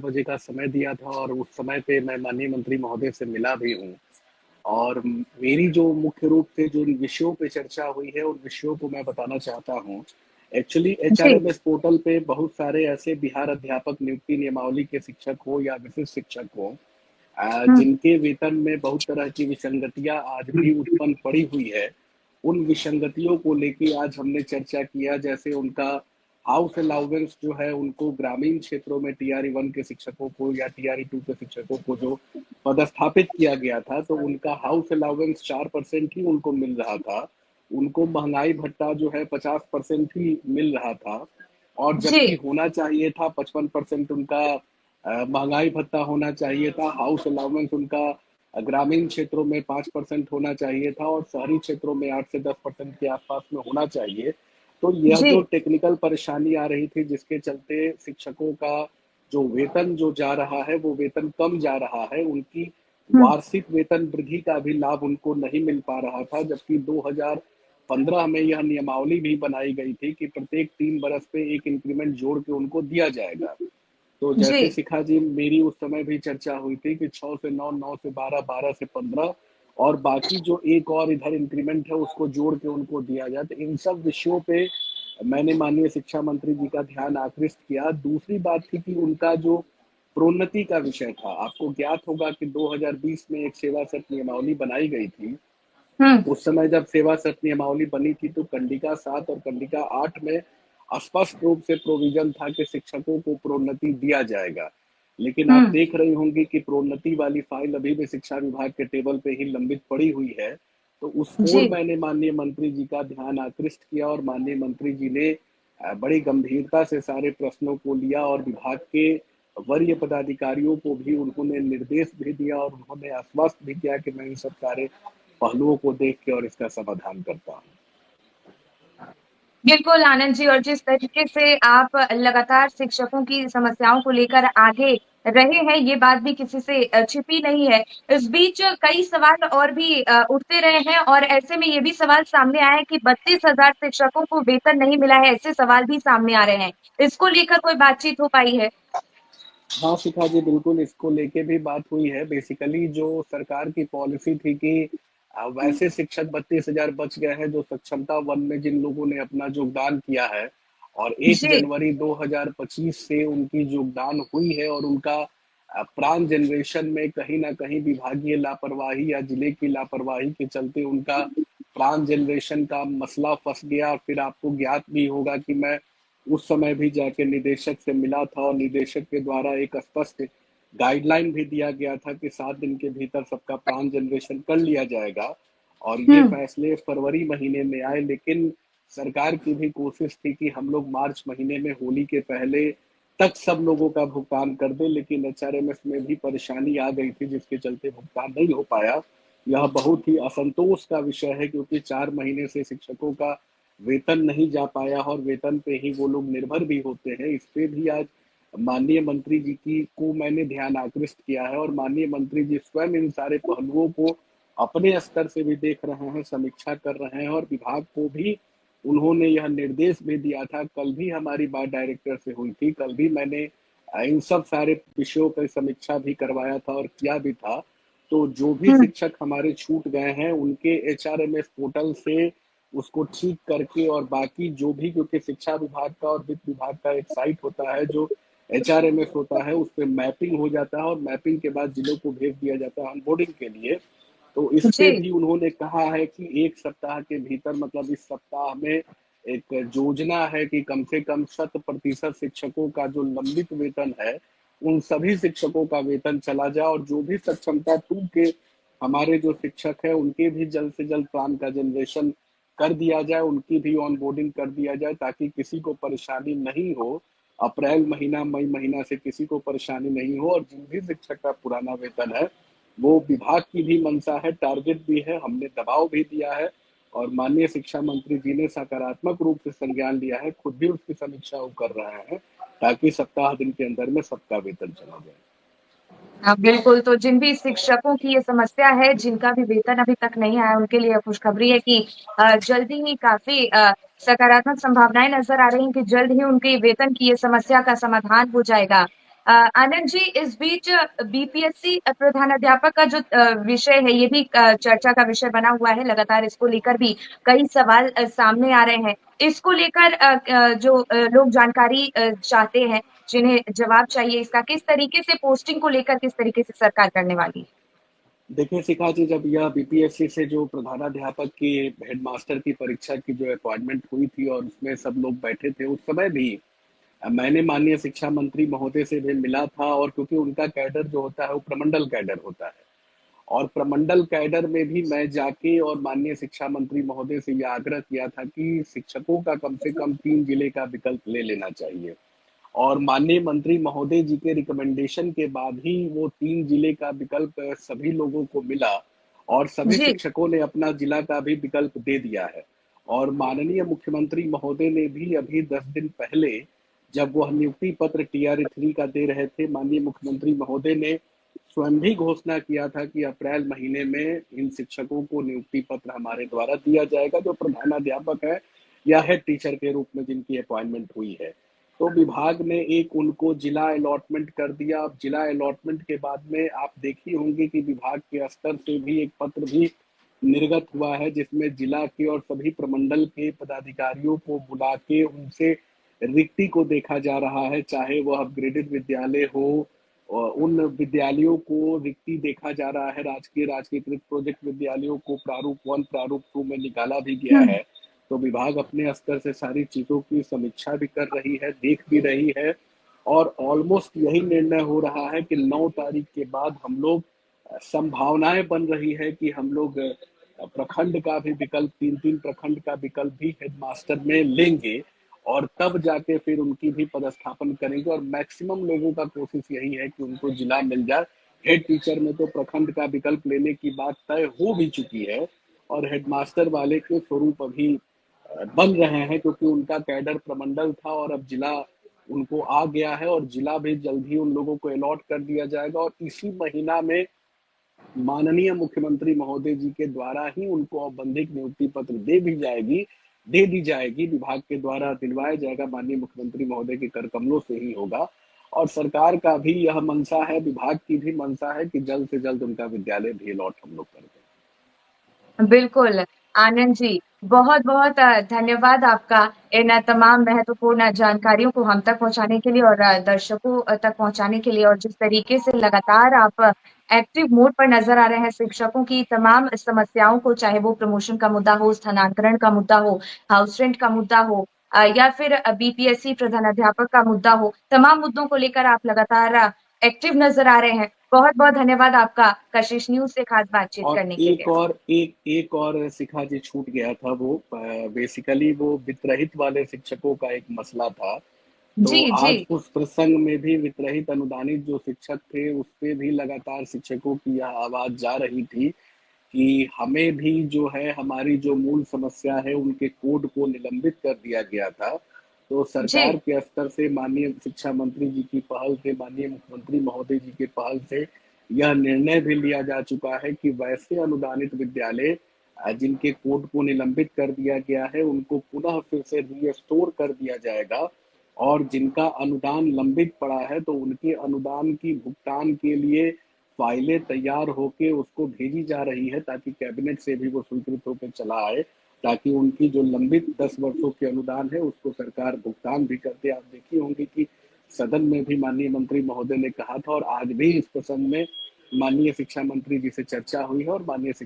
बजे का समय दिया था और उस समय पे मैं माननीय मंत्री महोदय से मिला भी हूँ। और मेरी जो मुख्य रूप से जो विषयों पे चर्चा हुई है, उन विषयों को मैं बताना चाहता हूँ। एक्चुअली जी। एचआरएमएस पोर्टल पे बहुत सारे ऐसे बिहार अध्यापक नियुक्ति नियमावली के शिक्षक हो या विशिष्ट शिक्षक हो, हम्म। जिनके वेतन में बहुत तरह की विसंगतियां आज भी उत्पन्न पड़ी हुई है। उन विसंगतियों को लेके आज हमने चर्चा किया, जैसे उनका हाउस अलाउंस जो है, उनको ग्रामीण क्षेत्रों में टीआरई 1 के शिक्षकों को या टीआरई 2 के शिक्षकों को जो पदस्थापित किया गया था, तो उनका हाउस अलाउंस 4% ही उनको मिल रहा था। उनको महंगाई भत्ता जो है 50% ही मिल रहा था, और जी। जबकि होना चाहिए था 55% उनका महंगाई भत्ता होना चाहिए था। हाउस अलाउंस उनका ग्रामीण क्षेत्रों में 5% होना चाहिए था और शहरी क्षेत्रों में 8 से 10% के आसपास में होना चाहिए। तो यह जी। जो टेक्निकल परेशानी आ रही थी, जिसके चलते शिक्षकों का जो वेतन जो जा रहा है, वो वेतन कम जा रहा है। उनकी हम्म। वार्षिक वेतन वृद्धि का भी लाभ उनको नहीं मिल पा रहा था, जबकि 2015 में यह नियमावली भी बनाई गई थी कि प्रत्येक 3 बरस पे एक इंक्रीमेंट जोड़ के उनको दिया जाएगा। तो जी। जैसे शिखा जी, मेरी उस समय भी चर्चा हुई थी कि 6 से 9, 9 से 12, 12 से 15 और बाकी जो एक और इधर इंक्रीमेंट है उसको जोड़ के उनको दिया जाए। तो इन सब विषयों पे मैंने माननीय शिक्षा मंत्री जी का ध्यान आकृष्ट किया। दूसरी बात थी कि उनका जो प्रोन्नति का विषय था, आपको ज्ञात होगा कि 2020 में एक सेवा शर्त नियमावली बनाई गई थी। हम्म। उस समय जब सेवा शर्त नियमावली बनी थी, तो कंडिका 7 और कंडिका 8 में स्पष्ट रूप से प्रोविजन था कि शिक्षकों को प्रोन्नति दिया जाएगा। लेकिन आप हम्म। देख रही होंगी कि प्रोन्नति वाली फाइल अभी भी शिक्षा विभाग के टेबल पे ही लंबित पड़ी हुई है। तो उस ओर जी। मैंने माननीय मंत्री जी का ध्यान आकृष्ट किया और माननीय मंत्री जी ने बड़ी गंभीरता से सारे प्रश्नों को लिया और विभाग के वरीय पदाधिकारियों को भी उन्होंने निर्देश भी दिया और उन्होंने आश्वस्त भी किया कि मैं इन सब सारे पहलुओं को देख के और इसका समाधान करता हूँ। बिल्कुल आनंद जी, और जिस तरीके से आप लगातार शिक्षकों की समस्याओं को लेकर आगे रहे हैं, ये बात भी किसी से छिपी नहीं है। इस बीच कई सवाल और भी उठते रहे हैं, और ऐसे में ये भी सवाल सामने आया है कि 32,000 शिक्षकों को वेतन नहीं मिला है, ऐसे सवाल भी सामने आ रहे हैं। इसको लेकर कोई बातचीत हो पाई है? हाँ शिखा जी, बिल्कुल इसको लेके भी बात हुई है। बेसिकली जो सरकार की पॉलिसी थी कि वैसे शिक्षक 32,000 बच गए हैं जो सक्षमता 1 में जिन लोगों ने अपना योगदान किया है, और 1 जी। जनवरी 2025 से उनकी योगदान हुई है, और उनका प्राण जनरेशन में कहीं ना कहीं विभागीय लापरवाही या जिले की लापरवाही के चलते उनका प्राण जनरेशन का मसला फंस गया। फिर आपको ज्ञात भी होगा कि मैं उस समय भी जाके निदेशक से मिला था और निदेशक के द्वारा एक स्पष्ट गाइडलाइन भी दिया गया था कि 7 दिन के भीतर सबका प्राण जनरेशन कर लिया जाएगा, और ये हम्म। फैसले फरवरी महीने में आए। लेकिन सरकार की भी कोशिश थी कि हम लोग मार्च महीने में होली के पहले तक सब लोगों का भुगतान कर दे, लेकिन एचआरएमएस में भी परेशानी आ गई थी जिसके चलते भुगतान नहीं हो पाया। यह बहुत ही असंतोष का विषय है, क्योंकि 4 महीने से शिक्षकों का वेतन नहीं जा पाया और वेतन पे ही वो लोग निर्भर भी होते हैं। इस पे भी आज माननीय मंत्री जी की को मैंने ध्यान आकृष्ट किया है, और माननीय मंत्री जी स्वयं इन सारे पहलुओं को अपने स्तर से भी देख रहे हैं, समीक्षा कर रहे हैं, और विभाग को भी उन्होंने यह निर्देश भी दिया था। कल भी हमारी बात डायरेक्टर से हुई थी, कल भी मैंने इन सब सारे विषयों पर समीक्षा भी करवाया था और किया भी था। तो जो भी हम्म। शिक्षक हमारे छूट गए हैं, उनके एचआरएमएस पोर्टल से उसको ठीक करके, और बाकी जो भी, क्योंकि शिक्षा विभाग का और वित्त विभाग का एक साइट होता है जो एचआरएमएस होता है, उस पर मैपिंग हो जाता है और मैपिंग के बाद जिलों को भेज दिया जाता है ऑनबोर्डिंग के लिए। तो इस पे जी। भी उन्होंने कहा है कि 1 सप्ताह के भीतर, मतलब इस सप्ताह में एक योजना है कि कम से कम 100% शिक्षकों का जो लंबित वेतन है, उन सभी शिक्षकों का वेतन चला जाए, और जो भी सक्षमता 2 के हमारे जो शिक्षक हैं उनके भी जल्द से जल्द प्लान का जनरेशन कर दिया जाए, उनकी भी ऑनबोर्डिंग कर दिया जाए, ताकि किसी को परेशानी नहीं हो। अप्रैल महीना, मई महीना से किसी को परेशानी नहीं हो, और जिन भी शिक्षक का पुराना वेतन है, वो विभाग की भी मंशा है, टारगेट भी है, हमने दबाव भी दिया है, और माननीय शिक्षा मंत्री जी ने सकारात्मक रूप से संज्ञान लिया है, खुद भी उसकी समीक्षा वो कर रहे हैं, ताकि सप्ताह दिन के अंदर में सबका वेतन चला जाए। हाँ, बिल्कुल। तो जिन भी शिक्षकों की ये समस्या है, जिनका भी वेतन अभी तक नहीं आया, उनके लिए खुशखबरी है कि जल्दी ही काफ़ी सकारात्मक संभावनाएँ नज़र आ रही हैं कि जल्द ही उनके वेतन की ये समस्या का समाधान हो जाएगा। आनंद जी, इस बीच बीपीएससी प्रधानाध्यापक का जो विषय है, ये भी चर्चा का विषय बना हुआ है। लगातार इसको लेकर भी कई सवाल सामने आ रहे हैं। इसको लेकर जो लोग जानकारी चाहते हैं, जिन्हें जवाब चाहिए इसका, किस तरीके से पोस्टिंग को लेकर किस तरीके से सरकार करने वाली है? देखिए शिखा जी, जब यह बीपीएससी से जो प्रधानाध्यापक की हेडमास्टर की परीक्षा की जो अपॉइंटमेंट हुई थी और उसमें सब लोग बैठे थे, उस समय भी मैंने माननीय शिक्षा मंत्री महोदय से भी मिला था। और क्योंकि उनका कैडर जो होता है वो प्रमंडल कैडर होता है, और प्रमंडल कैडर में भी मैं जाके और माननीय शिक्षा मंत्री महोदय से यह आग्रह किया था कि शिक्षकों का कम से कम 3 जिले का विकल्प ले लेना चाहिए। और माननीय मंत्री महोदय जी के रिकमेंडेशन के बाद ही वो 3 जिले का विकल्प सभी लोगों को मिला, और सभी जी, शिक्षकों ने अपना जिला का भी विकल्प दे दिया है। और माननीय मुख्यमंत्री महोदय ने भी अभी 10 दिन पहले, जब वह नियुक्ति पत्र TR3 का दे रहे थे, माननीय मुख्यमंत्री महोदय ने स्वयं भी घोषणा किया था कि अप्रैल महीने में इन शिक्षकों को नियुक्ति पत्र हमारे द्वारा दिया जाएगा, जो प्रधानाध्यापक है या हेड टीचर के रूप में जिनकी अपॉइंटमेंट हुई है। तो विभाग ने एक उनको जिला अलॉटमेंट कर दिया। अब जिला अलॉटमेंट के बाद में आप देखी होंगे कि विभाग के स्तर से भी एक पत्र भी निर्गत हुआ है, जिसमें जिला के और सभी प्रमंडल के पदाधिकारियों को बुला के उनसे रिक्ति को देखा जा रहा है, चाहे वह अपग्रेडेड विद्यालय हो। और उन विद्यालयों को रिक्ति देखा जा रहा है। राजकीय राजकीयकृत प्रोजेक्ट विद्यालयों को प्रारूप 1 प्रारूप 2 में निकाला भी गया हम्म, है। तो विभाग अपने स्तर से सारी चीजों की समीक्षा भी कर रही है, देख भी रही है। और ऑलमोस्ट यही निर्णय हो रहा है कि 9 तारीख के बाद हम लोग, संभावनाएं बन रही है कि हम लोग प्रखंड का भी विकल्प, 3-3 प्रखंड का विकल्प भी हेडमास्टर में लेंगे, और तब जाके फिर उनकी भी पदस्थापन करेंगे। और मैक्सिमम लोगों का कोशिश यही है कि उनको जिला मिल जाए। हेड टीचर में तो प्रखंड का विकल्प लेने की बात तय हो भी चुकी है, और हेडमास्टर वाले के स्वरूप अभी बन रहे हैं, क्योंकि उनका कैडर प्रमंडल था और अब जिला उनको आ गया है, और जिला भी जल्द ही उन लोगों को अलॉट कर दिया जाएगा। और इसी महीना में माननीय मुख्यमंत्री महोदय जी के द्वारा ही उनको औपबंधिक नियुक्ति पत्र दे दी जाएगी। विभाग के द्वारा दिलवाया जाएगा, माननीय मुख्यमंत्री महोदय के कर कमलों से ही होगा। और सरकार का भी यह मंशा है, विभाग की भी मंशा है कि जल्द से जल्द उनका विद्यालय भी अलॉट हम लोग कर दें। बिल्कुल, आनंद जी, बहुत-बहुत धन्यवाद आपका इन तमाम महत्वपूर्ण जानकारियों को हम तक पहुँचाने के लिए और दर्शकों तक पहुँचाने के लिए, और जिस तरीके से लगातार आप एक्टिव मोड पर नज़र आ रहे हैं, शिक्षकों की तमाम समस्याओं को, चाहे वो प्रमोशन का मुद्दा हो, स्थानांतरण का मुद्दा हो, हाउस रेंट का मुद्दा हो, या फिर बीपीएससी प्रधानाध्यापक का मुद्दा हो, तमाम मुद्दों को लेकर आप लगातार एक्टिव नज़र आ रहे हैं। बहुत-बहुत धन्यवाद आपका कशिश न्यूज़ से खास बातचीत और करने के लिए। एक और शिखा जी छूट गया था, वो बेसिकली वो वित्तरहित वाले शिक्षकों का एक मसला था। तो जी, जी। आज उस प्रसंग में भी वित्तरहित अनुदानित जो शिक्षक थे, उस पे भी लगातार शिक्षकों की यह आवाज जा रही थी कि हमें भी जो है, हमारी जो मूल समस्या है, उनके कोड को निलंबित कर दिया गया था। तो सरकार जी, के स्तर से माननीय शिक्षा मंत्री जी की पहल से, माननीय मुख्यमंत्री महोदय जी के पहल से यह निर्णय भी लिया जा चुका है कि वैसे अनुदानित विद्यालय जिनके कोड को निलंबित कर दिया गया है, उनको पुनः फिर से रीस्टोर कर दिया जाएगा। और जिनका अनुदान लंबित पड़ा है, तो उनके अनुदान की भुगतान के लिए फाइलें तैयार होके उसको भेजी जा रही है, ताकि कैबिनेट से भी वो स्वीकृत होकर चला आए, ताकि उनकी जो लंबित 10 वर्षों के अनुदान है उसको सरकार भुगतान भी करते। आप देखिए होंगे कि सदन में भी माननीय मंत्री महोदय ने कहा था, और आज भी इस प्रसंग में माननीय शिक्षा मंत्री जी से चर्चा हुई है, और माननीय